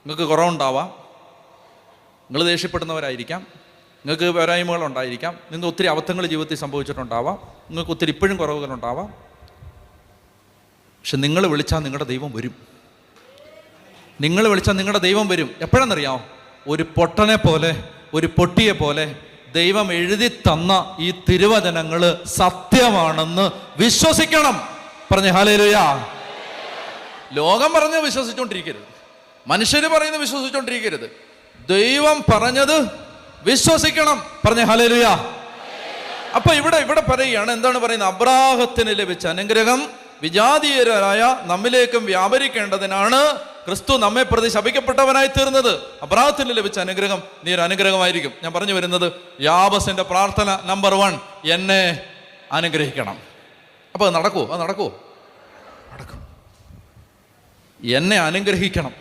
നിങ്ങൾക്ക് കുറവുണ്ടാവാം, നിങ്ങൾ ദേഷ്യപ്പെടുന്നവരായിരിക്കാം, നിങ്ങൾക്ക് പോരായ്മകളുണ്ടായിരിക്കാം, നിങ്ങൾക്ക് ഒത്തിരി അബദ്ധങ്ങൾ ജീവിതത്തിൽ സംഭവിച്ചിട്ടുണ്ടാവാം, നിങ്ങൾക്ക് ഒത്തിരി ഇപ്പോഴും കുറവുകളുണ്ടാവാം. പക്ഷെ നിങ്ങൾ വിളിച്ചാൽ നിങ്ങളുടെ ദൈവം വരും. നിങ്ങൾ വിളിച്ചാൽ നിങ്ങളുടെ ദൈവം വരും. എപ്പോഴെന്നറിയാമോ? ഒരു പൊട്ടനെ പോലെ, ഒരു പൊട്ടിയെ പോലെ ദൈവം എഴുതി തന്ന ഈ തിരുവചനങ്ങൾ സത്യമാണെന്ന് വിശ്വസിക്കണം. പറഞ്ഞേ ഹല്ലേലൂയ. ലോകം പറഞ്ഞ് വിശ്വസിച്ചുകൊണ്ടിരിക്കരുത്, മനുഷ്യര് പറയുന്നത് വിശ്വസിച്ചുകൊണ്ടിരിക്കരുത്. ദൈവം പറഞ്ഞത് വിശ്വസിക്കണം. പറഞ്ഞേ ഹല്ലേലൂയ. അപ്പൊ ഇവിടെ പറയുകയാണ്, എന്താണ് പറയുന്നത്? അബ്രാഹത്തിന് ലഭിച്ച അനുഗ്രഹം വിജാതീയരായ നമ്മിലേക്കും വ്യാപരിക്കേണ്ടതിനാണ് ക്രിസ്തു നമ്മെ പ്രതി ശപിക്കപ്പെട്ടവനായി തീർന്നത്. അബ്രാഹത്തിന് ലഭിച്ച അനുഗ്രഹം നീ ഒരു അനുഗ്രഹമായിരിക്കും. ഞാൻ പറഞ്ഞു വരുന്നത്, യാബസിന്റെ പ്രാർത്ഥന നമ്പർ 1, എന്നെ അനുഗ്രഹിക്കണം. അപ്പൊ അത് നടക്കുമോ? നടക്കും. എന്നെ അനുഗ്രഹിക്കണം.